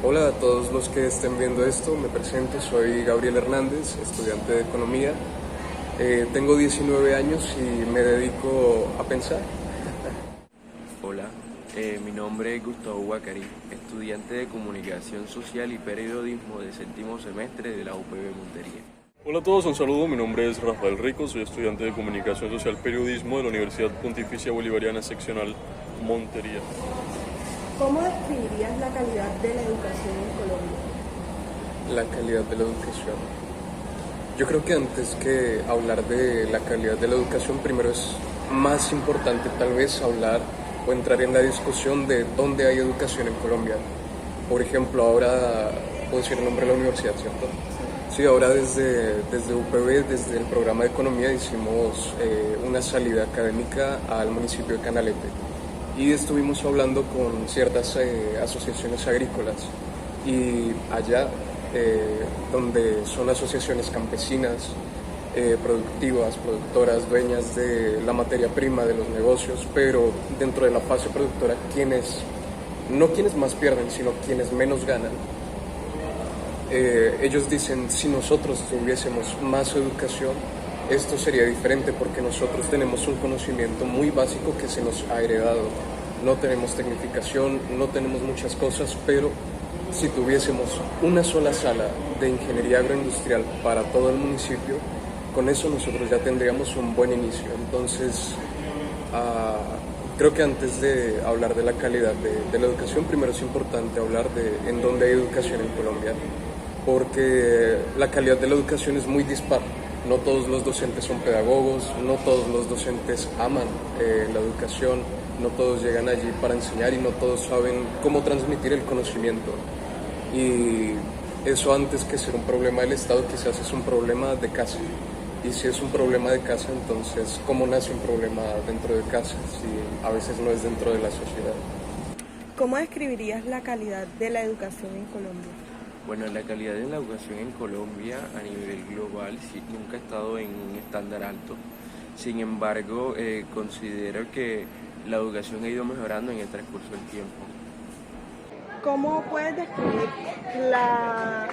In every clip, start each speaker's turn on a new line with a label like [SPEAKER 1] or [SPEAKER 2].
[SPEAKER 1] Hola a todos los que estén viendo esto, me presento, soy Gabriel Hernández, estudiante de Economía. Tengo 19 años y me dedico a pensar.
[SPEAKER 2] Hola, mi nombre es Gustavo Guacarí, estudiante de Comunicación Social y Periodismo de séptimo semestre de la UPB Montería.
[SPEAKER 3] Hola a todos, un saludo. Mi nombre es Rafael Rico, soy estudiante de Comunicación Social Periodismo de la Universidad Pontificia Bolivariana Seccional Montería.
[SPEAKER 4] ¿Cómo describirías la calidad de la educación en Colombia?
[SPEAKER 1] La calidad de la educación. Yo creo que antes que hablar de la calidad de la educación, primero es más importante tal vez hablar o entrar en la discusión de dónde hay educación en Colombia. Por ejemplo, ahora puedo decir el nombre de la universidad, ¿cierto? Sí, ahora desde UPB, desde el programa de economía, hicimos una salida académica al municipio de Canalete y estuvimos hablando con ciertas asociaciones agrícolas y allá, donde son asociaciones campesinas, productivas, productoras, dueñas de la materia prima de los negocios, pero dentro de la fase productora, no quienes más pierden, sino quienes menos ganan. Ellos dicen, si nosotros tuviésemos más educación, esto sería diferente porque nosotros tenemos un conocimiento muy básico que se nos ha heredado. No tenemos tecnificación, no tenemos muchas cosas, pero si tuviésemos una sola sala de ingeniería agroindustrial para todo el municipio, con eso nosotros ya tendríamos un buen inicio. Entonces, creo que antes de hablar de la calidad de la educación, primero es importante hablar de en dónde hay educación en Colombia, porque la calidad de la educación es muy dispar. No todos los docentes son pedagogos, no todos los docentes aman la educación, no todos llegan allí para enseñar y no todos saben cómo transmitir el conocimiento. Y eso, antes que ser un problema del Estado, quizás es un problema de casa. Y si es un problema de casa, entonces, ¿cómo nace un problema dentro de casa si a veces no es dentro de la sociedad?
[SPEAKER 4] ¿Cómo describirías la calidad de la educación en Colombia?
[SPEAKER 2] Bueno, la calidad de la educación en Colombia a nivel global sí, nunca ha estado en un estándar alto. Sin embargo, considero que la educación ha ido mejorando en el transcurso del tiempo.
[SPEAKER 4] ¿Cómo puedes describir la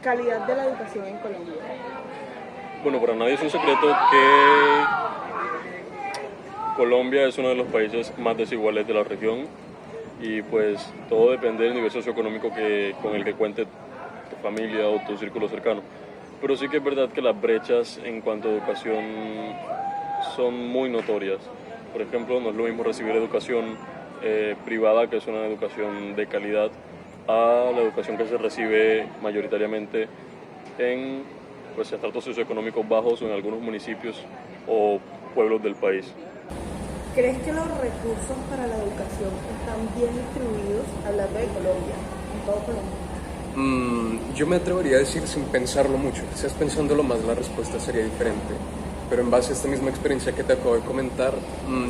[SPEAKER 4] calidad de la educación en Colombia?
[SPEAKER 3] Bueno, para nadie es un secreto que Colombia es uno de los países más desiguales de la región y pues todo depende del nivel socioeconómico con el que cuente tu familia o tu círculo cercano. Pero sí que es verdad que las brechas en cuanto a educación son muy notorias. Por ejemplo, no es lo mismo recibir educación privada, que es una educación de calidad, a la educación que se recibe mayoritariamente en estratos socioeconómicos bajos o en algunos municipios o pueblos del país.
[SPEAKER 4] ¿Crees que los recursos para la educación están bien distribuidos hablando de Colombia, en todo Colombia?
[SPEAKER 1] Yo me atrevería a decir, sin pensarlo mucho, quizás pensándolo más la respuesta sería diferente, pero en base a esta misma experiencia que te acabo de comentar,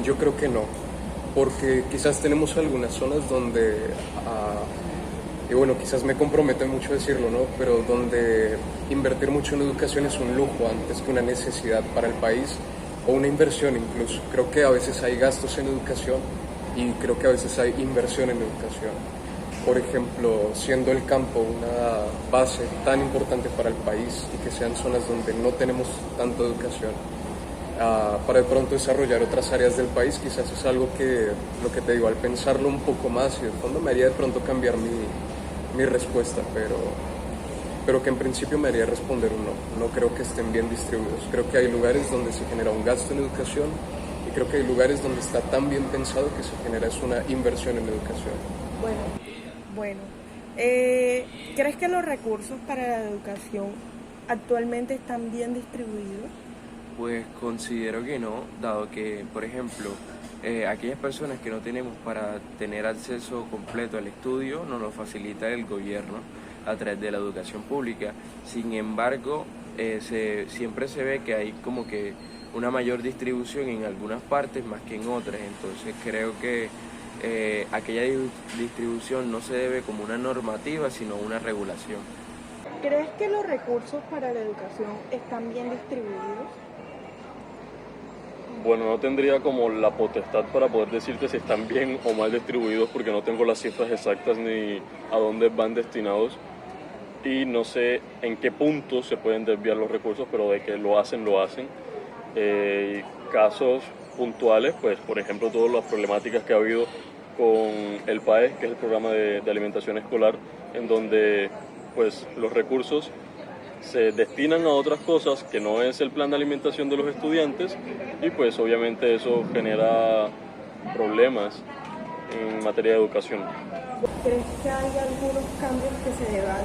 [SPEAKER 1] yo creo que no, porque quizás tenemos algunas zonas donde, y bueno, quizás me compromete mucho decirlo, ¿no? Pero donde invertir mucho en educación es un lujo antes que una necesidad para el país o una inversión incluso. Creo que a veces hay gastos en educación y creo que a veces hay inversión en educación. Por ejemplo, siendo el campo una base tan importante para el país y que sean zonas donde no tenemos tanta educación, para de pronto desarrollar otras áreas del país, quizás es algo que, lo que te digo, al pensarlo un poco más y de fondo me haría de pronto cambiar mi respuesta, pero que en principio me haría responder un no. No creo que estén bien distribuidos. Creo que hay lugares donde se genera un gasto en educación y creo que hay lugares donde está tan bien pensado que se genera es una inversión en educación.
[SPEAKER 4] Bueno. ¿Crees que los recursos para la educación actualmente están bien distribuidos?
[SPEAKER 2] Pues considero que no, dado que, por ejemplo, aquellas personas que no tenemos para tener acceso completo al estudio nos lo facilita el gobierno a través de la educación pública. Sin embargo, siempre se ve que hay como que una mayor distribución en algunas partes más que en otras. Entonces creo que aquella distribución no se debe como una normativa, sino una regulación.
[SPEAKER 4] ¿Crees que los recursos para la educación están bien distribuidos?
[SPEAKER 3] Bueno, no tendría como la potestad para poder decirte si están bien o mal distribuidos porque no tengo las cifras exactas ni a dónde van destinados y no sé en qué punto se pueden desviar los recursos, pero de que lo hacen, lo hacen. Casos puntuales, pues por ejemplo todas las problemáticas que ha habido con el PAE, que es el programa de alimentación escolar, en donde pues los recursos se destinan a otras cosas que no es el plan de alimentación de los estudiantes y pues obviamente eso genera problemas en materia de educación.
[SPEAKER 4] ¿Crees que hay algunos cambios que se deban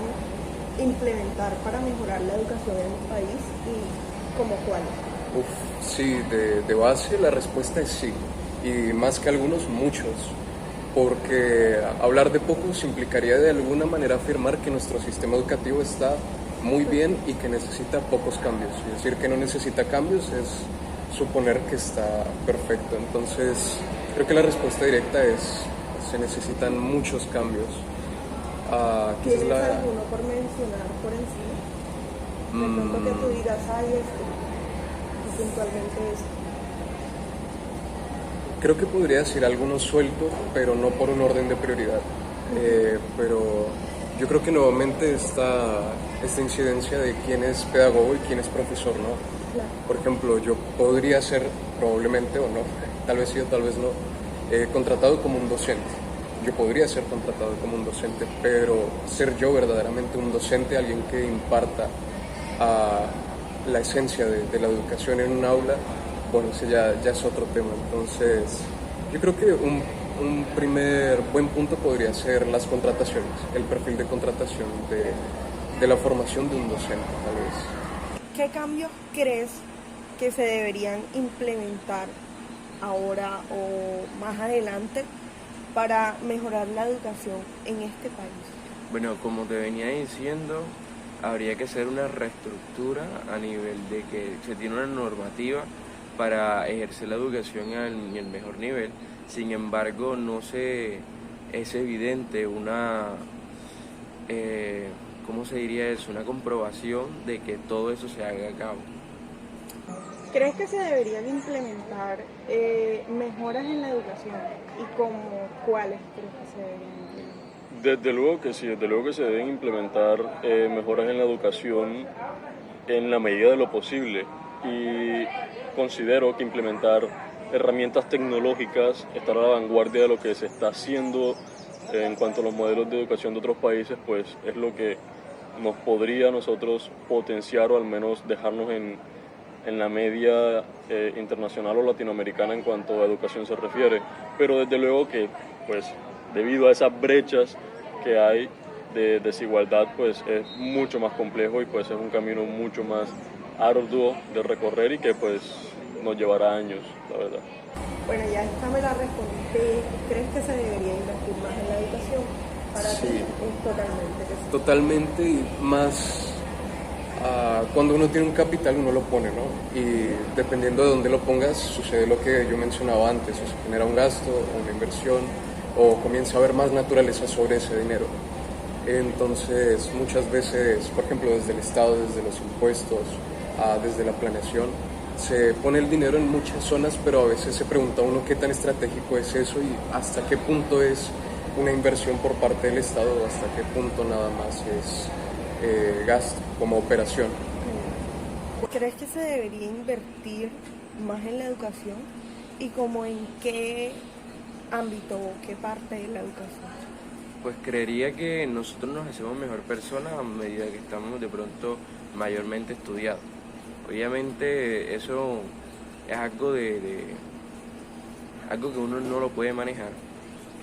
[SPEAKER 4] implementar para mejorar la educación en el país y como cuáles?
[SPEAKER 1] Sí, de base la respuesta es sí, y más que algunos, muchos, porque hablar de pocos implicaría de alguna manera afirmar que nuestro sistema educativo está muy bien y que necesita pocos cambios. Y decir que no necesita cambios es suponer que está perfecto. Entonces, creo que la respuesta directa es: se necesitan muchos cambios.
[SPEAKER 4] ¿Tienes alguno por mencionar por encima? De pronto que tú digas, ay, y puntualmente esto.
[SPEAKER 1] Creo que podría decir algunos sueltos, pero no por un orden de prioridad. Pero yo creo que nuevamente esta incidencia de quién es pedagogo y quién es profesor, ¿no?
[SPEAKER 4] Claro.
[SPEAKER 1] Por ejemplo, yo podría ser, probablemente o no, tal vez sí o tal vez no, contratado como un docente. Yo podría ser contratado como un docente, pero ser yo verdaderamente un docente, alguien que imparta la esencia de la educación en un aula, bueno, ese ya es otro tema. Entonces, yo creo que un primer buen punto podría ser las contrataciones, el perfil de contratación de la formación de un docente, tal vez.
[SPEAKER 4] ¿Qué cambios crees que se deberían implementar ahora o más adelante para mejorar la educación en este país?
[SPEAKER 2] Bueno, como te venía diciendo, habría que hacer una reestructura a nivel de que se tiene una normativa para ejercer la educación en el mejor nivel. Sin embargo, es evidente ¿cómo se diría eso? Una comprobación de que todo eso se haga a cabo.
[SPEAKER 4] ¿Crees que se deberían implementar mejoras en la educación? ¿Y como cuáles crees que se deberían implementar?
[SPEAKER 3] Desde luego que sí, desde luego que se deben implementar mejoras en la educación en la medida de lo posible y considero que implementar herramientas tecnológicas, estar a la vanguardia de lo que se está haciendo en cuanto a los modelos de educación de otros países, pues es lo que nos podría a nosotros potenciar o al menos dejarnos en la media internacional o latinoamericana en cuanto a educación se refiere, pero desde luego que pues debido a esas brechas que hay de desigualdad pues es mucho más complejo y pues es un camino mucho más arduo de recorrer y que pues nos llevará años, la verdad.
[SPEAKER 4] Bueno, ya esta me la respondiste. ¿Crees que se debería invertir más en la educación? Para
[SPEAKER 1] Sí.
[SPEAKER 4] ti es totalmente que sí.
[SPEAKER 1] Totalmente, y más cuando uno tiene un capital uno lo pone, ¿no? Y dependiendo de dónde lo pongas sucede lo que yo mencionaba antes, o se genera un gasto o una inversión o comienza a haber más naturaleza sobre ese dinero. Entonces muchas veces, por ejemplo, desde el Estado, desde los impuestos, desde la planeación, se pone el dinero en muchas zonas, pero a veces se pregunta uno qué tan estratégico es eso y hasta qué punto es una inversión por parte del Estado o hasta qué punto nada más es gasto como operación.
[SPEAKER 4] ¿Crees que se debería invertir más en la educación? ¿Y como en qué ámbito o qué parte de la educación?
[SPEAKER 2] Pues creería que nosotros nos hacemos mejor personas a medida que estamos de pronto mayormente estudiados. Obviamente eso es algo algo que uno no lo puede manejar.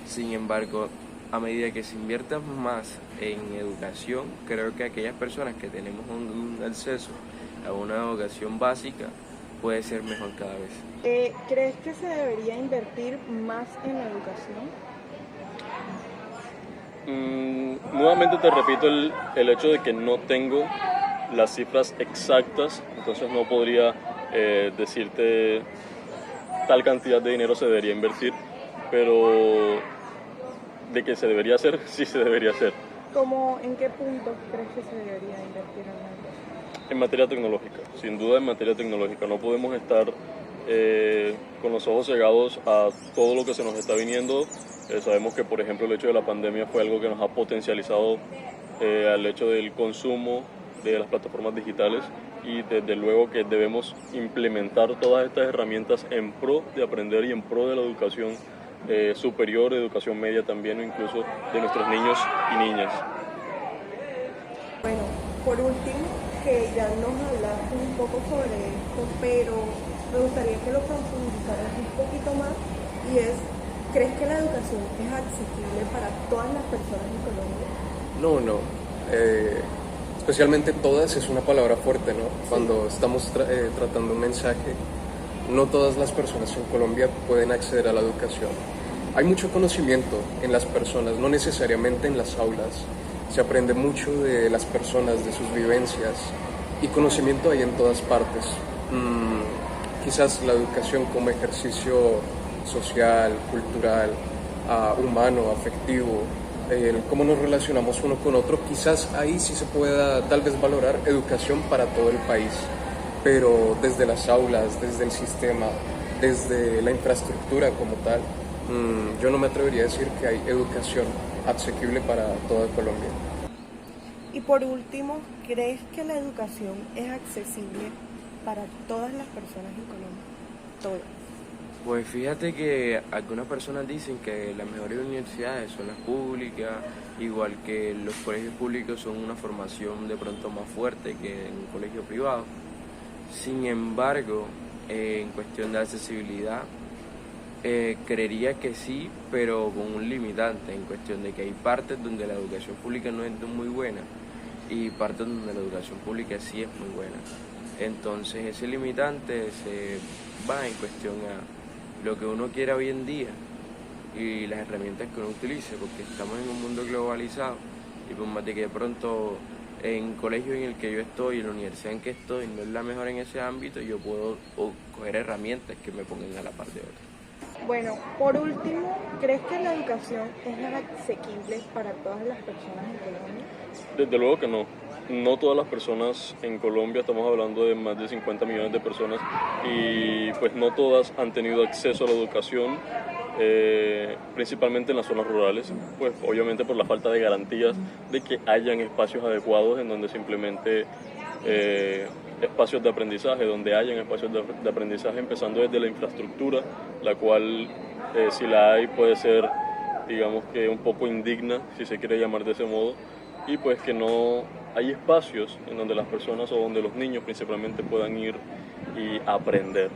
[SPEAKER 2] Sin embargo, a medida que se invierta más en educación, creo que aquellas personas que tenemos un acceso a una educación básica puede ser mejor cada vez.
[SPEAKER 4] ¿Crees que se debería invertir más en la educación?
[SPEAKER 3] Nuevamente te repito el hecho de que no tengo las cifras exactas, entonces no podría decirte tal cantidad de dinero se debería invertir, pero de que se debería hacer, sí se debería hacer.
[SPEAKER 4] ¿Cómo en qué punto crees que se debería invertir en la educación?
[SPEAKER 3] En materia tecnológica, sin duda en materia tecnológica. No podemos estar con los ojos cegados a todo lo que se nos está viniendo. Sabemos que, por ejemplo, el hecho de la pandemia fue algo que nos ha potencializado al hecho del consumo de las plataformas digitales, y desde luego que debemos implementar todas estas herramientas en pro de aprender y en pro de la educación superior, educación media también, o incluso de nuestros niños y niñas.
[SPEAKER 4] Bueno, por último, que ya nos hablaste un poco sobre esto, pero me gustaría que lo profundizaras un poquito más, y es, ¿crees que la educación es accesible para todas las personas en Colombia?
[SPEAKER 1] No. Especialmente todas es una palabra fuerte, ¿no? Cuando estamos tratando un mensaje, no todas las personas en Colombia pueden acceder a la educación. Hay mucho conocimiento en las personas, no necesariamente en las aulas. Se aprende mucho de las personas, de sus vivencias, y conocimiento hay en todas partes. Quizás la educación como ejercicio social, cultural, humano, afectivo, el cómo nos relacionamos uno con otro, quizás ahí sí se pueda tal vez valorar educación para todo el país, pero desde las aulas, desde el sistema, desde la infraestructura como tal, yo no me atrevería a decir que hay educación asequible para toda Colombia.
[SPEAKER 4] Y por último, ¿crees que la educación es accesible para todas las personas en Colombia? Todas.
[SPEAKER 2] Pues fíjate que algunas personas dicen que las mejores universidades son las públicas, igual que los colegios públicos son una formación de pronto más fuerte que en un colegio privado. Sin embargo, en cuestión de accesibilidad, creería que sí, pero con un limitante, en cuestión de que hay partes donde la educación pública no es muy buena y partes donde la educación pública sí es muy buena. Entonces ese limitante se va en cuestión a lo que uno quiera hoy en día y las herramientas que uno utilice, porque estamos en un mundo globalizado, y por más de que de pronto en el colegio en el que yo estoy, en la universidad en que estoy, no es la mejor en ese ámbito, yo puedo coger herramientas que me pongan a la par de otras.
[SPEAKER 4] Bueno, por último, ¿crees que la educación es asequible para todas las personas en Colombia?
[SPEAKER 3] Desde luego que no. No todas las personas en Colombia, estamos hablando de más de 50 millones de personas, y pues no todas han tenido acceso a la educación, principalmente en las zonas rurales, pues obviamente por la falta de garantías de que hayan espacios adecuados en donde se implemente espacios de aprendizaje, donde hayan espacios de aprendizaje, empezando desde la infraestructura, la cual si la hay puede ser, digamos que un poco indigna, si se quiere llamar de ese modo, y pues que no hay espacios en donde las personas o donde los niños principalmente puedan ir y aprender.